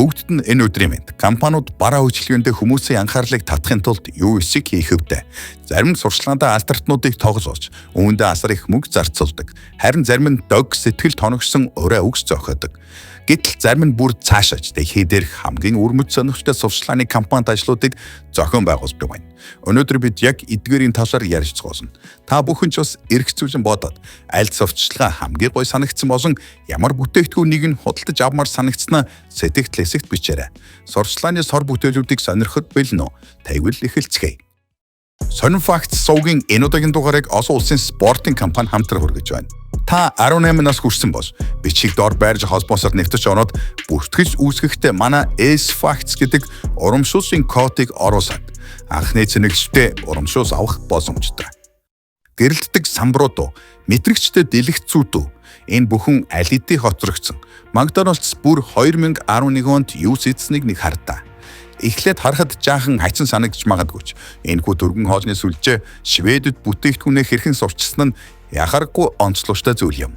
Бүгдд нь энэ өдрийн мэнд компаниуд бараа үйлчлэгээндээ хүмүүсийн анхаарлыг татахын тулд юу эсэг хийх вдэ. Зарим сурчлагаандаа альтертнуудыг тоглоулж, үүндээ асар их мөнгө зарцуулдаг. Харин зарим нь дог сэтгэл тоногсон ураа үгс зохиодог. Гэтэл зарим нь бүр цаашаач дэлхий дээрх хамгийн өрмөц сонирхолтой сурчлагын компанид ажлуудыг зохион байгуулдаг байна. Өнөөдөр бид яг эдгээрийн талаар ярилцгаосна. Та бүхэн ч бас эргцүүлэн бодоод аль сурчлага хамгийн гой санагдсан болон ямар бүтээгдэхүүнийг нь худалдаж авмаар санагдсанаа сэтгэл хэсэгт бичээрэй. Сурчлагын сор бүтээлүүдийг сонирхоход бэлэн үү? Тэгвэл эхэлцгээе. Сонин факт суугийн энэ удаагийн дугаарыг олон улсын спортын компани хамтран хүргэж байна. Та 18 нас хүрсэн бол бичиг дор байрж холбоосоор нэвтэж ороод бүртгэж үүсгэхдээ манай S-Facts гэдэг урамшуулсан кодыг оруулаад анхны цэнэглэлтэй урамшуус авах боломжтой. Гэрэлтдэг самбарууд, мэдрэгчтэй дэлгэцүүд энэ бүхэн аль хэдийн хоцрогдсон. Макдоналдс бүр 2011 онд юу эзэснийг нэг хардаа. Эхлээд харахад жаахан хайцсан санагдж магадгүй. Энэхүү дөрвөн хоолны сүлжээ Шведэд бүтээгдэхүүнээ хэрхэн сурчсан нь яхааргүй онцлогтой зүйл юм.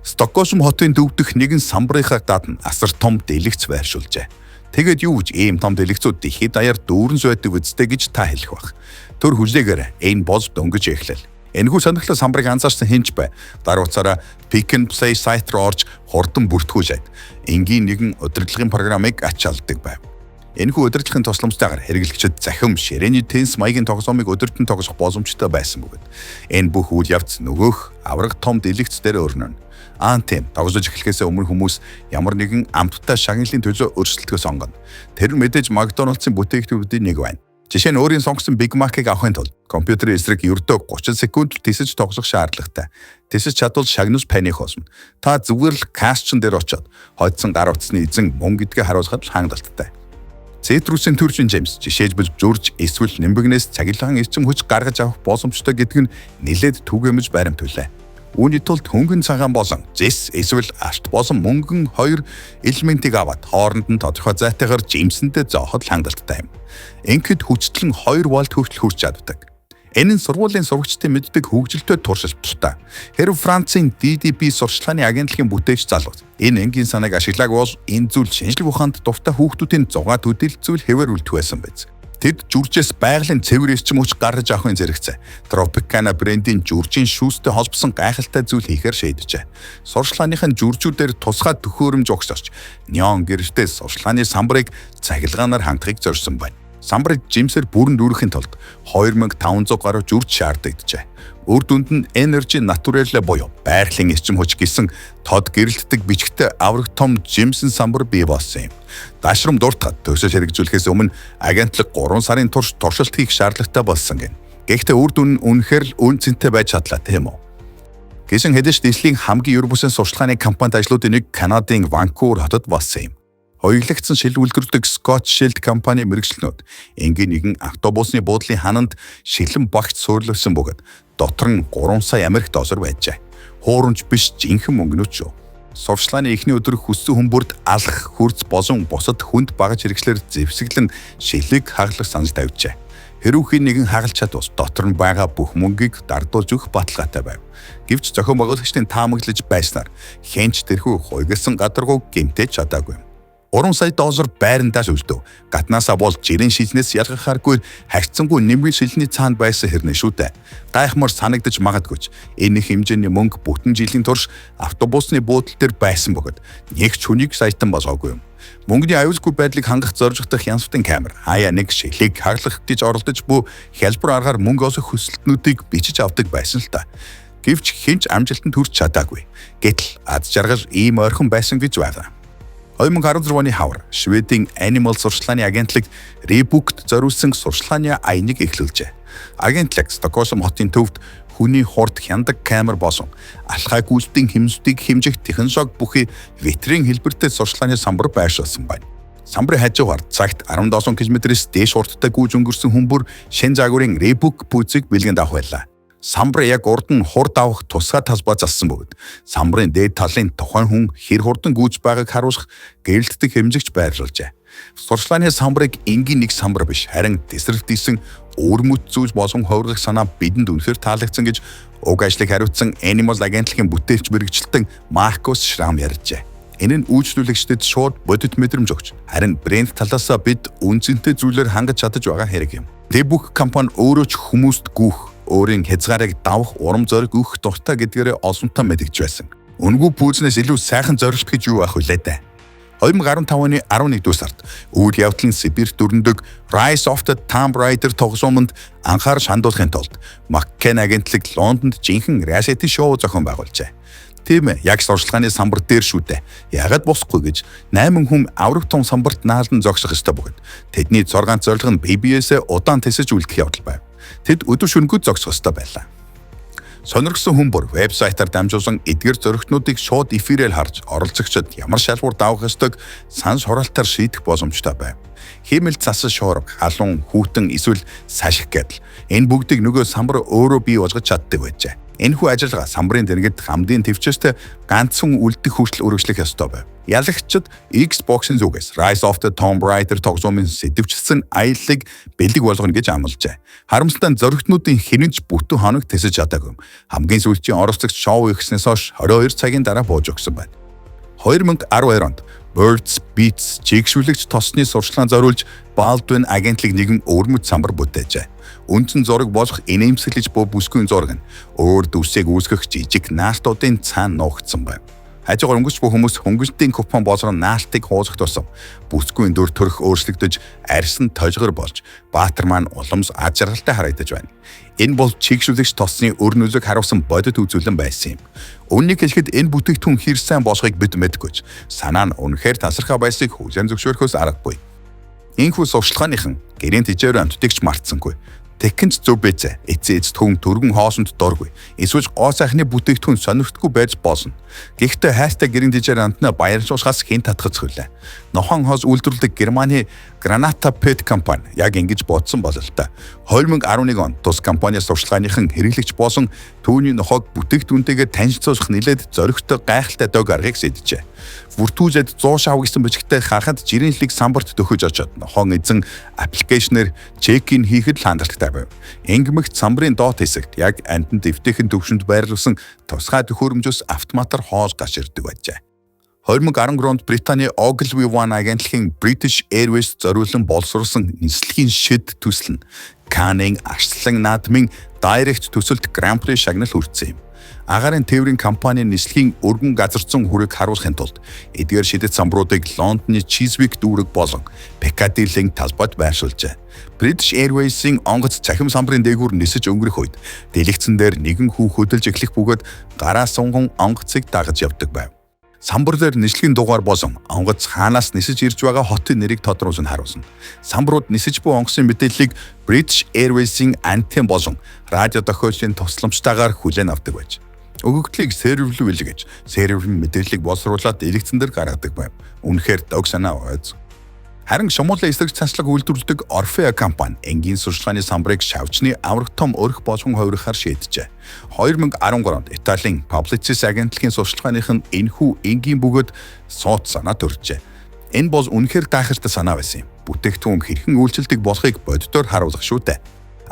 Стокгольм хотын төвдөх нэгэн самбарынхаа гадна асар том дэлгэц байршуулжээ. Тэгээд юу гэж ийм том дэлгэцүүд дэлхийд даяар дүүрэн зүйдэг үсттэй гэж та хэлэх бах. Төр хүлээгээр энэ болж дөнгөж эхлэл. Энэхүү сонирхолтой самбарыг анзаарсан хинч бай. Дараа уцаараа Pick and Play сайт руу орж хурдан бүртгүүлээд энгийн нэгэн удирдлагын програмыг ачаалдаг байв. Энэхүү удирдлагын тусламжтайгаар хэрэглэгчид захим ширээний теннис маягийн тоглоомыг өдөртөн тоглох боломжтой байсан бөгөөд энэ бүх үйл явц нөгөөх авраг том дэлгэцээр өрнөн. Тийм тоглож эхлэхээс өмнө хүмүүс ямар нэгэн амттай шагналын төлөө өрсөлдөхөө сонгоно. Тэр мэдээж Макдоналдсын бүтээгдэхүүнүүдийн нэг байна. Жишээ нь өөрийн сонгосон Big Mac-ыг авахын тулд компьютерийн эсрэг ердөө 30 секунд тисэж тоглох шаардлагатай. Тисэж чадвал шагнал паник болно. Та зүгээр л кашчин дээр очиод хойдсон гар утасны эзэн мөн гэдгээ харуулхад хангалттай. Цитрусийн төрчин жимс жишээлбэл зүрж эсвэл нэмбэгнээс цахилгаан эрчим хүч гаргаж авах боломжтой гэдг нь нэлээд түгээмж баримтууллаа. Үүний тулд хөнгөн цагаан болон зэс эсвэл арт болон мөнгөн хоёр элементийг аваад хооронд нь тодорхой зайтайгаар жимсэндээ зооход хангалттай юм. Ингээд хүчтэн 2 вольт хүртэл хүрч чаддаг. Энэ нь сургуулийн сурагчдын мэддэг хөгжилтэй туршилттай. Хэрэв Францын DDB сурчлагын агентлагийн бүтээгч залууд энэ энгийн санааг ашиглааг бол энэ зүйл шинжлэх ухаанд дуртай хүүхдүүдийн зугаа төдийлцүүл хэвээр үлдэх байсан биз. Тэд жүржээс байгалийн цэвэр эрчим хүч гаргаж авахын зэрэгцээ. Tropicana брендийн жүржийн шүүстэй холбосон гайхалтай зүйл хийхээр шийдэжээ. Сурчлагынхын жүржүүдээр тусгай төхөөрөмж огсорч неон гэрэлтэй сурчлагын самбарыг цахилгаанаар хангахыг зорьсон байна. Самбарыг жимсээр бүрэн дүүрэхийн тулд 2500 гаруй жүрж шаардлагджээ. Үр дүнд нь Energy Naturelle буюу байгалийн эрчим хүч гэсэн тод гэрэлтдэг бичгтэй авраг том жимсэн самбар бий болсон юм. Дашрам дуртахад төсөж хэрэгжүүлэхээс өмнө агентлаг 3 сарын турш туршилт хийх шаардлагатай болсон гэн. Гэхдээ үр дүн нь үнэхээр л үн цэнтэй байж чадлаа тийм үү? Гэсэн хэдэж дэлхийн хамгийн ер бусын сурчлагын компанид ажлуудын нэг Канадын Ванкувер хотод болсон юм. Хоёулагдсан шил үлгэрдэг Scott Shield компани мэргэжилтнүүд энгийн нэгэн автобусны буудлын хананд шилэн багт суурлуулсан бөгөөд дотор нь 3 сая Америк доллар байжээ. Хуурамч биш жинхэнэ мөнгнүүд шүү. Сурчлагын эхний өдөр хүссэн хүмүүрд алах, хурц болон бусад хүнд багаж хэрэгслэр зэвсэглэн шилийг хаглах санал тавьжээ. Хэрвээ нэгэн хагалж чадвал дотор нь байгаа бүх мөнгийг дардуулж өгөх баталгаатай байв. Гэвч зохион байгуулагчдын таамаглаж байснаар хэнч тэрхүү хуйгсан гадаргуу гэмтэж чадаагүй. 3 сая доллар байрандаа үлдв. Гаднаасаа бол жирийн шилнээс ялгахааргүй харьцангуй нэмгийн шилний цаанд байсан хэрнээ шүү дээ. Гайхмар санагдаж магадгүй. Энэ хэмжээний мөнгө бүтэн жилийн турш автобусны буудлын дээр байсан бөгөөд нэг ч хүнийг саятан болоогүй юм. Мөнгөний аюулгүй байдлыг хангах зорилготой хяналтын камер хаяа нэг шилийг хаглах гэж оролдож буй хялбар аргаар мөнгө олох хүсэлтнүүдийг бичиж авдаг байсан л та. Гэвч хинч амжилтанд хүрч чадаагүй. Гэтэл аз жаргал ийм ойрхон байсан гэж байна. 2016 оны хавар Шведийн Animal сурчлагын агентлаг Rebooked зориулсан сурчлагын аяныг эхлүүлжээ. Агентлаг Стокгольм хотын төвд хүний хурд хяндаг камер болон алхай гүйцэтгэлийн хэмжүүдийг хэмжих технологи бүхий ветеринар хэлбэртэй сурчлагын самбар байршуулсан байна. Самбарын хажуугаар цагт 17 км-с дээш хурдтай гүйж өнгөрсөн хүмүүр шин загварын Rebook пүүцийг бэлгэнд авах байлаа. Самбар яг урд нь хурд авах тусгай талбай зассан бөгөөд самбарын дээд талын тухайн хүн хэр хурдан гүйж байгааг харуулах гэрэлтдэг хэмжигч байрлуулжээ. Сурчлагын самбарыг энгийн нэг самбар биш харин тесрэлтсэн өөрмөц зүйл болон хувирах санаа бидэнд үнэхээр таалагдсан гэж уг ажлыг хариуцсан Animal агентлагийн бүтээлч мэргэжилтэн Маркус Шрам ярьжээ. Энэ нь үйлчлүүлэгчдэд шууд бодит мэдрэмж өгч, харин брэнд талаас бид үнцэнтэй зүйлээр хангаж чадаж байгаа хэрэг юм. Тэр бүх компани өөрөө ч хүмүүст гүөх, өөрийн хязгаарыг давах урам зориг өгөх дуртай гэдгээрээ олонтаа мэдгэж байсан. Үнгүй пүүзнээс илүү сайхан зорилт гэж юу ах вүлээ дээ. 2015 оны 11-р сард үйл явдлын Сибирь дүрндэг Rise of the Tomb Raider тоглоомонд анхаарал хандуулахын тулд McCann агентлаг Лондонд жинхэнэ reality show зохион байгуулжээ. Тийм ээ, яг сурчлагын самбар дээр шүү дээ. Яагаад босхгүй гэж 8 хүн авраг том самбарт наалдан зогсох ёстой бөгөөд тэдний 6 зорилго нь BBS-ээ удаан тэсэж үлдэх явдал байв. Тэд өдөр шөнөгүй зогсох ёстой байлаа. Сонирхсан хүн бүр вебсайтаар дамжуулсан эдгээр зорилтнуудыг шууд эфирээр харж оролцогчид ямар шалгуур давах ёстойг санал хураалтаар шийдэх боломжтой байв. Хиймэл цас шуурга, халуун, хүүтэн эсвэл сашиг гэдэл энэ бүгдийг нөгөө самбар өөрөө бий болгож чаддаг байжээ. Энэхүү ажиллагаа самбарын дэргэд хамдын төвчөөстэй ганцхан үлдэх хүртэл үргэлжлэх ёстой байв. Ялагчид Xbox-ын зүгээс Rise of the Tomb Raider тоглоомын сэдвчилсэн аяллыг бэлэг болгоно гэж амлажээ. Харамсалтай нь зоригтнуудын хинэж бүтэн хоног тэсэж чадаагүй. Хамгийн сүүлчийн оролцогч шоу ихснээс хойш 22 цагийн дараа бууж өгсөн байна. 2012 онд Birds Beats чигшүүлэгч тосны сурчлагын зориулж Baldwin агентлаг нэгэн өвөрмөц самбар бүтээжээ. Үндсэн зураг болох инээмсэглэж буй бүсгүй зураг нь өөр дүсийг үүсгэх жижиг наалтуудын цаана нуугдсан байна. Хажуугаар өнгөч бүх хүмүүс хөнгөлтийн купон болон наалтыг хуузах тусам бүсгүй дүр төрх өөрчлөгдөж арьсан тожгор болж баатар маань уламж аж аргалтай харагдаж байна. Энэ бол чигшүүлэгч тосны өр нөлөөг харуулсан бодит үзүүлэн байсан юм. Үүнийг хэлэхэд энэ бүтээгдэхүүн хэр сайн болохыг бид мэдгүйч. Санаа нь үнэхээр тасархаа байсыг хүлээн зөвшөөрөхөөс аргагүй. Инхүү сурчлагынхан гэрийн тэжээр амттагч мартсангүй. Тэхэнч зөв бэзэ эцээц түн төргөн хоосонд доргүй. Эсвэл гоо сайхны бүтээгдэхүүн сонирхтгүй байж болно. Гэхдээ хайртай гэрийн тэжээр амтнаа баярлуулахаас хэн татгах хүлээ. Нохон хоос үйлдвэрлэдэг Германы Granata Pet компани яг ингэж бодсон бол л та. 2011 онд тус компани сурчлагынхан хэрэглэгч болсон түүний нохойг бүтээгдэхүүнтэйгээ танилцуулах нэлээд зоригтой гайхалтай дог аргыг сэдэжээ. Бүртүүзэд 100 шав гэсэн бичгтээ харахад жирэнлэг самбарт төхөж очоод нохон эзэн аппликейшнээр чек-ин хийхэд хандлагатай байв. Ингэмэгт самбарын доод хэсэгт яг амтнд эвтэйхэн төвшөнд байрлуулсан тусгай төхөөрөмжөөс автоматар хоол гарч ирдэг байжээ. 2013 онд Британий Ogilvy One агентлагийн British Airways зориулан боловсруулсан нислэгийн шид төсөл нь Canning арслан наадмын Direct төсөлд Grand Prix шагнал хүртсэн юм. Агаарын тээврийн компани нислэгийн өргөн газарцсан хүрээг харуулахын тулд эдгээр шидэт самбаруудыг Лондоны Chiswick дүүрэг болон Piccadilly талбайд байршуулжээ. British Airways-ийн онгоц цахим самбарын дээгүүр нисэж өнгөрөх үед дэлгэцэн дээр нэгэн хүү хөдөлж эхлэх бөгөөд гараа сунган онгоцыг дагаж явдаг байв. Самбар дээр нислэгийн дугаар болон онгоц хаанаас нисэж ирж байгаа хотын нэрийг тодруулж харуулсан. Самбарууд нисэж буй онгоцын мэдээллийг British Airways-ийн антен болон радио тохиолдлын тусламжтайгаар хүлээн авдаг байж. Өгөгдлийг серверлүүл гэж сервер мэдээллийг боловсруулаад дэлгэцэн дээр гаргадаг байв. Үнэхээр дог санаа ойц. Харин шумуулын эсрэг цаслаг үйлдвэрлэдэг Orfea компани энгийн сурчлагын самбарыг шавчны авраг том өрх болгон хувирахаар шийджээ. 2013 онд Италийн Publicis агентлагийн сурчлагынхан энэхүү энгийн бөгөөд сууд санаа төржээ. Энэ бол үнэхээр гайхалтай санаа байсан юм. Бүтээгдэхүүн хэрхэн үйлчилдэг болохыг боддоор харуулах шүү дээ.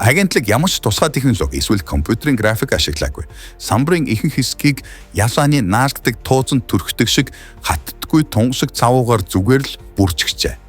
Агентлаг ямар ч тусгай технологи эсвэл компьютерийн график ашиглаагүй. Самбарын ихэнх хэсгийг ялааны наалддаг тууцан төрхдөг шиг хаттдаггүй тунгасаг цавуугаар зүгээр л бүрчгчээ.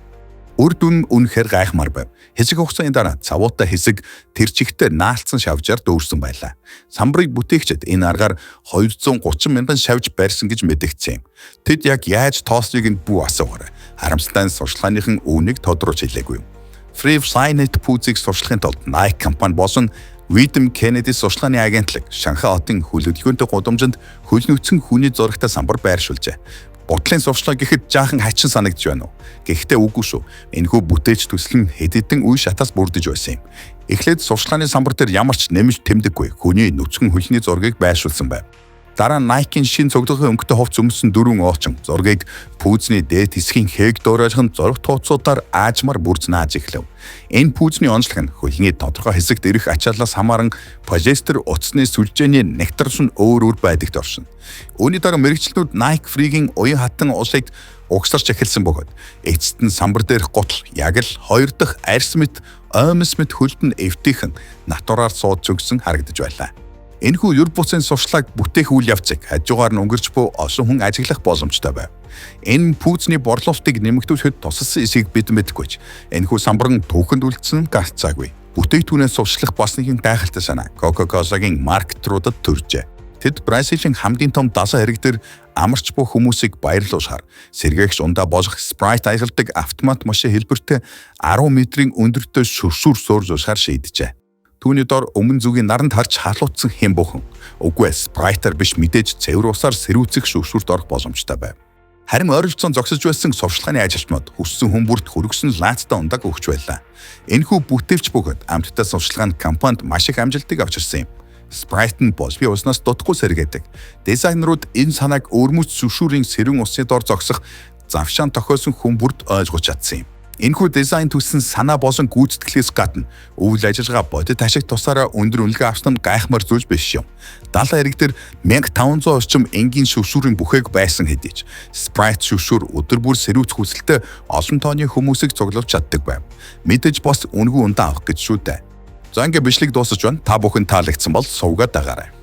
Үр дүн үнэхээр гайхмаар байв. Хэсэг хугацааны дараа цавуутай хэсэг тэр чигтээ наалцсан шавжаар дүүрсэн байлаа. Самбарыг бүтээгчид энэ аргаар 230 мянган шавж барьсан гэж мэдэгдсэн юм. Тэд яг яаж тоосныг нь бүү асуугаарай. Харамсалтай нь сурчлагынхан үүнийг тодруулж хэлээгүй юм. Free Flynet пүүзийг сурчлахын тулд Nike компани болон Windham Kennedy сурчлагын агентлаг Шанхай хотын хөлөглөгөөнтэй гудамжинд хөлнөцсөн хүний зурагтай самбар байршуулжээ. Бодлын сурчлага гэхэд жаахан хачин санагдж байна уу? Гэхдээ үгүй шүү. Энэхүү бүтээж төсөл нь хэд хэдэн үе шатаас бүрдэж байсан юм. Эхлээд сурчлагын самбар дээр ямар ч нэмж тэмдэггүй хүний нүцгэн хөлний зургийг байршуулсан байв. Дараа Nike-ийн шин цогцлогын өнгөтэй хувцс өмсөн дөрвөн оочин зургийг пүүзний дээд хэсгийн хээг дуурайлхан зураг тууцуудаар аажмаар бүрднааж эхлэв. Энэ пүүзний онцлог нь хөлний тодорхой хэсэгт ирэх ачааллаас хамааран полиэстер утасны сүлжээний нектарш нь өөр байдагт оршино. Үүний дараа мэрэгчлүүд Nike Free-гийн уян хатан усыг угсарч эхэлсэн бөгөөд эцэст нь самбар дээрх гутал яг л хоёр дахь арьс мэт оймс мэт хөлд нь эвтийхэн натураар сууд зүгсэн харагдаж байлаа. Энэхүү юр буцын сурчлаг бүтээх үйл явцыг хажуугаар нь өнгөрч буй олон хүн ажиглах боломжтой байв. Энэ пүүцний борлуулалтыг нэмэгдүүлэхэд тусалсан эсийг бид мэдгүй ч энэхүү самбаран түүхэнд үлдсэн гарцаагүй. Бүтээгдэхүүнээ сурчлах болсныг гайхалтай санаа Coca-Colaгийн маркетруудад төржээ. Тэд Бразилийн хамгийн том дасаа хэрэг дээр амарч буй хүмүүсийг баярлуулахаар сэргээгч ундаа болох Sprite аялдаг автомат машин хэлбэртэй 10 метрийн өндөртөө шүршүр суурьжуулахаар шийджээ. Түүний дор өмнө зүгийн наранд харж халуутсан хэм бүхэн. Үгүй Sprite-аар биш мэдээж цэвэр усаар сэрүүцэх шүршүрт орох боломжтой байв. Харин ойролцоон зогсож байсан сурчлагын ажилтнууд хүссэн хүмүүрт хөргөсөн лаацтай ундааг өгч байлаа. Энэхүү бүтэвч бөгөөд амттай сурчлагын компанид маш их амжилтыг авчирсан юм. Sprite нь босби уснаас дутхгүй сэргээдэг. Дизайнерууд энэ санааг өрмөц зөвшөөрийн сэрүүн усны дор зогсох завшаан тохиосон хүмүүрт ойлгуулж чадсан юм. Энэхүү дизайн төссөн санаа болон гүйцэтгэлээс гадна үйл ажиллагаа бодит ашиг тусаараа өндөр үнэлгээ авсан нь гайхмар зүйл биш юм. Далайн хэрэг дээр 1500 орчим энгийн шүршүүрийн бүхээг байсан хэдий ч Sprite шүршүүр өдөр бүр сэрүүц хүсэлтэй олон тооны хүмүүсийг цуглуулж чаддаг байв. Мэдээж бас үнгүй ундаа авах гэж шүү дээ. За ингээ бичлэг дуусаж байна. Та бүхэн таалагдсан бол сувгаад дагаарай.